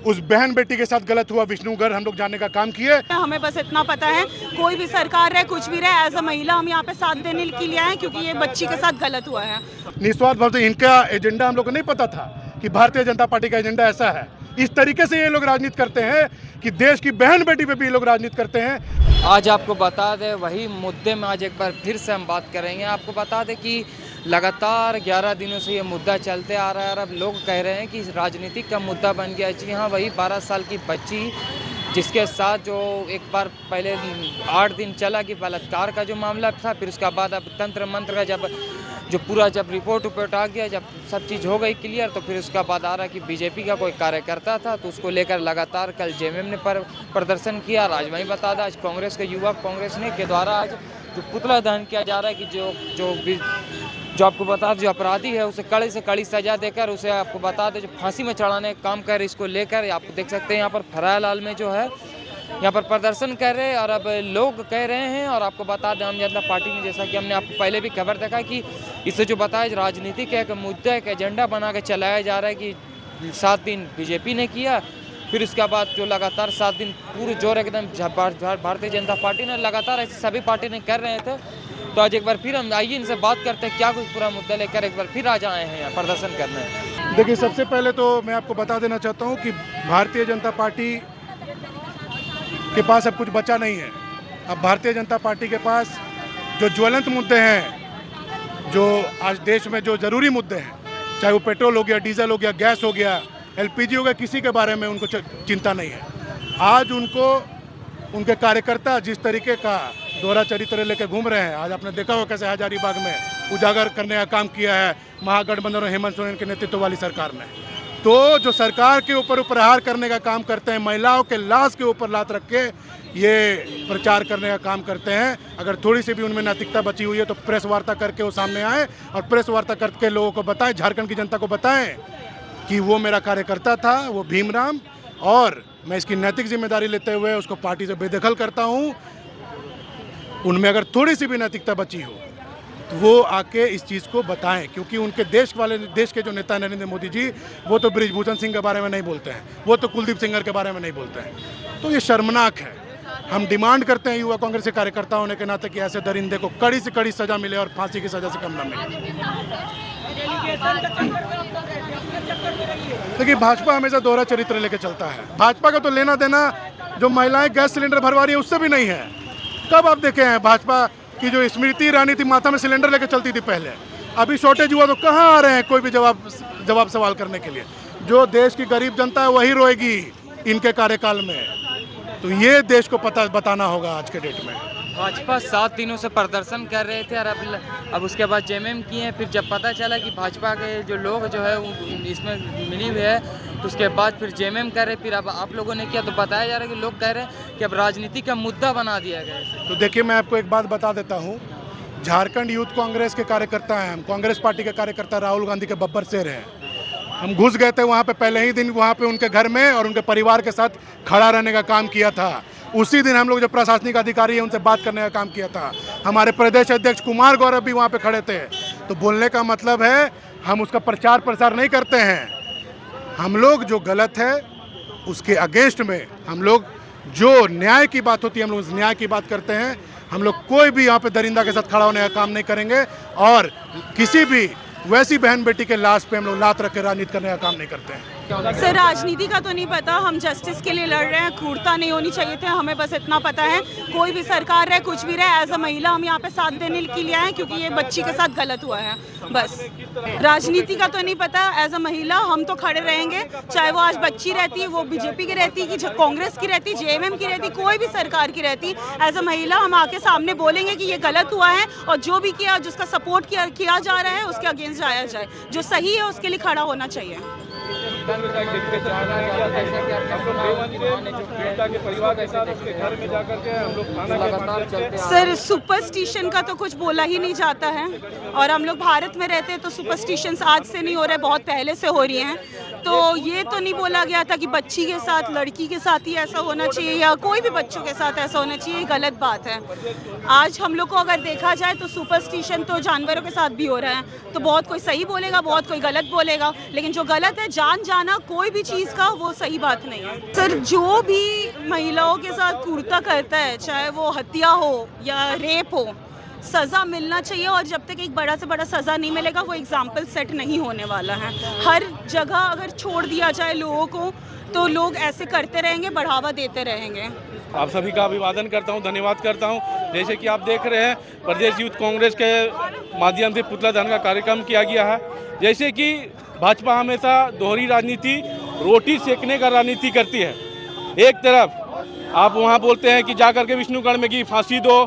उस बहन बेटी के साथ गलत हुआ विष्णुगढ़ हम लोग जानने का काम किए। हमें बस इतना पता है, कोई भी सरकार रहे कुछ भी रहे, एज अ महिला हम यहाँ पे साथ देने के लिए आए क्योंकि ये बच्ची के साथ गलत हुआ है। निस्वार्थ भाव से इनका एजेंडा हम लोग को नहीं पता था कि भारतीय जनता पार्टी का एजेंडा ऐसा है। इस तरीके से ये लोग राजनीति करते हैं कि देश की बहन बेटी पे भी ये लोग राजनीति करते हैं। आज आपको बता दें, वही मुद्दे में आज एक बार फिर से हम बात करेंगे। आपको बता दें कि लगातार 11 दिनों से ये मुद्दा चलते आ रहा है और अब लोग कह रहे हैं कि राजनीतिक का मुद्दा बन गया। जी हाँ, वही 12 साल की बच्ची जिसके साथ जो एक बार पहले 8 दिन चला कि बलात्कार का जो मामला था, फिर उसके बाद अब तंत्र मंत्र का जब रिपोर्ट आ गया, जब सब चीज़ हो गई क्लियर, तो फिर उसका बाद आ रहा कि बीजेपी का कोई कार्यकर्ता था, तो उसको लेकर लगातार कल जेएमएम ने प्रदर्शन किया। आज वहीं बता दें, आज कांग्रेस के युवा कांग्रेस ने के द्वारा आज जो पुतला दहन किया जा रहा है कि जो आपको बता दें जो अपराधी है उसे कड़ी से कड़ी सजा देकर उसे आपको बता दें जो फांसी में चढ़ाने का काम कर, इसको लेकर आप देख सकते हैं यहाँ पर फरायलाल में जो है यहाँ पर प्रदर्शन कर रहे हैं। और अब लोग कह रहे हैं, और आपको बता दें आम जनता पार्टी ने, जैसा कि हमने आपको पहले भी खबर देखा कि इससे जो बताया राजनीतिक एक मुद्दा एक एजेंडा बना के चलाया जा रहा है कि 7 दिन बीजेपी ने किया, फिर उसके बाद जो लगातार 7 दिन पूरे जोर एकदम भारतीय जनता पार्टी ने लगातार ऐसे सभी पार्टी ने कर रहे थे। तो आज एक बार फिर हम आइए इनसे बात करते हैं क्या कुछ पूरा मुद्दा लेकर एक बार फिर आज आए हैं यहाँ प्रदर्शन करने। देखिए, सबसे पहले तो मैं आपको बता देना चाहता हूँ कि भारतीय जनता पार्टी के पास अब कुछ बचा नहीं है। अब भारतीय जनता पार्टी के पास जो ज्वलंत मुद्दे हैं, जो आज देश में जो ज़रूरी मुद्दे हैं, चाहे वो पेट्रोल हो गया, डीजल हो गया, गैस हो गया, एलपीजी हो गया, किसी के बारे में उनको चिंता नहीं है। आज उनको उनके कार्यकर्ता जिस तरीके का दोहरा चरित्र लेकर घूम रहे हैं, आज आपने देखा हो कैसे हजारीबाग में उजागर करने का काम किया है महागठबंधन और हेमंत सोरेन के नेतृत्व वाली सरकार ने। तो जो सरकार के ऊपर प्रहार करने का काम करते हैं, महिलाओं के लाश के ऊपर लात रख के ये प्रचार करने का काम करते हैं, अगर थोड़ी सी भी उनमें नैतिकता बची हुई है तो प्रेस वार्ता करके वो सामने आए और प्रेस वार्ता करके लोगों को बताएं, झारखंड की जनता को बताएं कि वो मेरा कार्यकर्ता था, वो भीमराम, और मैं इसकी नैतिक जिम्मेदारी लेते हुए उसको पार्टी से बेदखल करता हूँ। उनमें अगर थोड़ी सी भी नैतिकता बची हो तो वो आके इस चीज़ को बताएं, क्योंकि उनके देश के जो नेता नरेंद्र मोदी जी, वो तो बृजभूषण सिंह के बारे में नहीं बोलते हैं, वो तो कुलदीप सेंगर के बारे में नहीं बोलते हैं। तो ये शर्मनाक है। हम डिमांड करते हैं युवा कांग्रेस के कार्यकर्ता होने के नाते कि ऐसे दरिंदे को कड़ी से कड़ी सजा मिले और फांसी की सजा से कम न मिले। देखिए, भाजपा हमेशा दोहरा चरित्र लेके चलता है। भाजपा का तो लेना देना जो महिलाएं गैस सिलेंडर भरवा रही है उससे भी नहीं है। कब आप देखे हैं भाजपा की जो स्मृति ईरानी थी, माथा में सिलेंडर लेके चलती थी पहले, अभी शॉर्टेज हुआ तो कहाँ आ रहे हैं कोई भी जवाब सवाल करने के लिए। जो देश की गरीब जनता है वही रोएगी इनके कार्यकाल में। तो ये देश को बताना होगा आज के डेट में। भाजपा 7 दिनों से प्रदर्शन कर रहे थे और अब उसके बाद जेएमएम किए हैं। फिर जब पता चला कि भाजपा के जो लोग जो है इसमें मिली हुई है, तो उसके बाद फिर जेएमएम कर रहे। फिर अब आप लोगों ने किया तो बताया जा रहा है कि लोग कह रहे हैं कि अब राजनीति का मुद्दा बना दिया गया है। तो देखिए, मैं आपको एक बात बता देता हूँ, झारखंड यूथ कांग्रेस के कार्यकर्ता हैं, हम कांग्रेस पार्टी के कार्यकर्ता राहुल गांधी के बब्बर शेर हैं। हम घुस गए थे वहाँ पे पहले ही दिन, वहाँ पे उनके घर में और उनके परिवार के साथ खड़ा रहने का काम किया था। उसी दिन हम लोग जो प्रशासनिक अधिकारी हैं उनसे बात करने का काम किया था। हमारे प्रदेश अध्यक्ष कुमार गौरव भी वहाँ पे खड़े थे। तो बोलने का मतलब है हम उसका प्रचार प्रसार नहीं करते हैं। हम लोग जो गलत है उसके अगेंस्ट में हम लोग जो न्याय की बात होती है हम लोग उस न्याय की बात करते हैं। हम लोग कोई भी यहाँ पे दरिंदा के साथ खड़ा होने का काम नहीं करेंगे और किसी भी वैसी बहन बेटी के लाश पे हम लोग लात रख के राजनीति करने का काम नहीं करते हैं। सर, राजनीति का तो नहीं पता, हम जस्टिस के लिए लड़ रहे हैं, क्रूरता नहीं होनी चाहिए थी। हमें बस इतना पता है, कोई भी सरकार रहे कुछ भी रहे, एज अ महिला हम यहाँ पे साथ देने के लिए आए क्योंकि ये बच्ची के साथ गलत हुआ है। बस राजनीति का तो नहीं पता, एज अ महिला हम तो खड़े रहेंगे, चाहे वो आज बच्ची रहती है, वो बीजेपी की रहती कि कांग्रेस की रहती, जेएमएम की रहती, कोई भी सरकार की रहती, एज अ महिला हम आके सामने बोलेंगे कि ये गलत हुआ है और जो भी किया, जिसका सपोर्ट किया जा रहा है उसके अगेंस्ट जाया जाए। जो सही है उसके लिए खड़ा होना चाहिए। सर, सुपरस्टिशन का तो कुछ बोला ही नहीं जाता है और हम लोग भारत में रहते हैं तो सुपरस्टिशंस आज से नहीं हो रहे, बहुत पहले से हो रही हैं। तो ये तो नहीं बोला गया था कि बच्ची के साथ, लड़की के साथ ही ऐसा होना चाहिए या कोई भी बच्चों के साथ ऐसा होना चाहिए, ये गलत बात है। आज हम लोग को अगर देखा जाए तो सुपरस्टिशन तो जानवरों के साथ भी हो रहा है, तो बहुत कोई सही बोलेगा, बहुत कोई गलत बोलेगा, लेकिन जो गलत है जान जाना कोई भी चीज़ का, वो सही बात नहीं है। सर, जो भी महिलाओं के साथ क्रूरता करता है, चाहे वो हत्या हो या रेप हो, सज़ा मिलना चाहिए। और जब तक एक बड़ा से बड़ा सज़ा नहीं मिलेगा वो एग्जाम्पल सेट नहीं होने वाला है। हर जगह अगर छोड़ दिया जाए लोगों को तो लोग ऐसे करते रहेंगे, बढ़ावा देते रहेंगे। आप सभी का अभिवादन करता हूं, धन्यवाद करता हूं। जैसे कि आप देख रहे हैं, प्रदेश यूथ कांग्रेस के माध्यम से पुतला दहन का कार्यक्रम किया गया है। जैसे कि भाजपा हमेशा दोहरी राजनीति, रोटी सेकने का राजनीति करती है। एक तरफ आप वहां बोलते हैं कि जाकर के विष्णुगढ़ में की फांसी दो,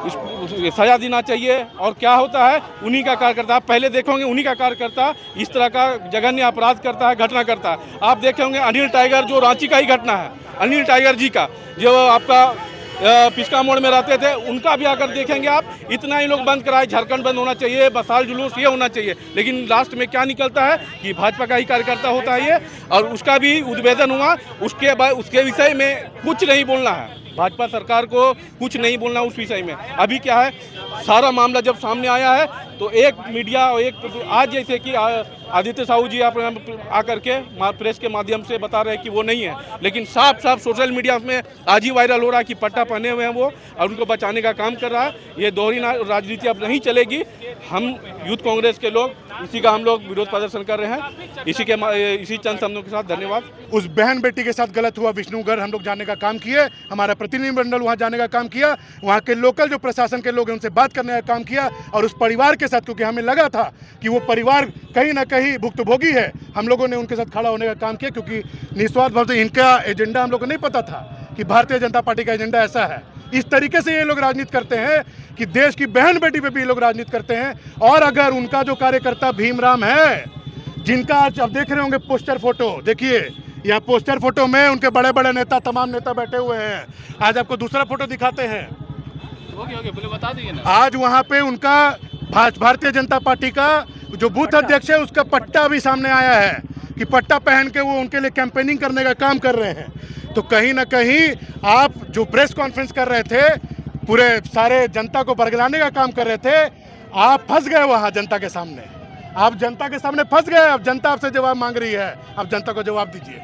सजा देना चाहिए, और क्या होता है, उन्हीं का कार्यकर्ता, आप पहले देखोगे उन्हीं का कार्यकर्ता इस तरह का जघन्य अपराध करता है, घटना करता है। आप देखे होंगे अनिल टाइगर, जो रांची का ही घटना है, अनिल टाइगर जी का, जो आपका पिस्का मोड़ में रहते थे, उनका भी आकर देखेंगे आप, इतना ही लोग बंद कराए, झारखंड बंद होना चाहिए, बसाल जुलूस ये होना चाहिए, लेकिन लास्ट में क्या निकलता है कि भाजपा का ही कार्यकर्ता होता है ये, और उसका भी उद्भेदन हुआ। उसके विषय में कुछ नहीं बोलना है, भाजपा सरकार को कुछ नहीं बोलना उस विषय में। अभी क्या है, सारा मामला जब सामने आया है तो एक मीडिया, एक आज जैसे कि आदित्य साहू जी आप आकर के प्रेस के माध्यम से बता रहे हैं कि वो नहीं है, लेकिन साफ साफ सोशल मीडिया में आज ही वायरल हो रहा है कि पट्टा पहने हुए हैं वो, और उनको बचाने का काम कर रहा है। ये दोहरी राजनीति अब नहीं चलेगी। हम यूथ कांग्रेस के लोग इसी का हम लोग विरोध प्रदर्शन कर रहे हैं, इसी चंद शब्दों के साथ धन्यवाद। उस बहन बेटी के साथ गलत हुआ, विष्णुगढ़ हम लोग जाने का काम किए, हमारा प्रतिनिधिमंडल वहाँ जाने का काम किया, वहाँ के लोकल जो प्रशासन के लोग हैं उनसे बात करने का काम किया, और उस परिवार के साथ, क्योंकि हमें लगा था कि वो परिवार कहीं ना कहीं भुक्तभोगी है, हम लोगों ने उनके साथ खड़ा होने का काम किया, क्योंकि निस्वार्थ भाव से इनका एजेंडा हम लोग को नहीं पता था कि भारतीय जनता पार्टी का एजेंडा ऐसा है। इस तरीके से ये लोग राजनीति करते हैं कि देश की बहन बेटी पे भी ये लोग राजनीति करते हैं। और अगर उनका जो कार्यकर्ता भीमराम है, जिनका आज आप देख रहे होंगे पोस्टर फोटो, देखिए यहाँ पोस्टर फोटो में उनके बड़े बड़े नेता, तमाम नेता बैठे हुए हैं। आज आपको दूसरा फोटो दिखाते हैं, बता दीजिए ना। आज वहाँ पे उनका भारतीय जनता पार्टी का जो बूथ अध्यक्ष है उसका पट्टा भी सामने आया है कि पट्टा पहन के वो उनके लिए कैंपेनिंग करने का काम कर रहे हैं। तो कहीं ना कहीं आप जो प्रेस कॉन्फ्रेंस कर रहे थे, पूरे सारे जनता को बरगलाने का काम कर रहे थे, आप फंस गए वहाँ जनता के सामने। आप जनता के सामने फंस गए। अब जनता आपसे जवाब मांग रही है, आप जनता को जवाब दीजिए।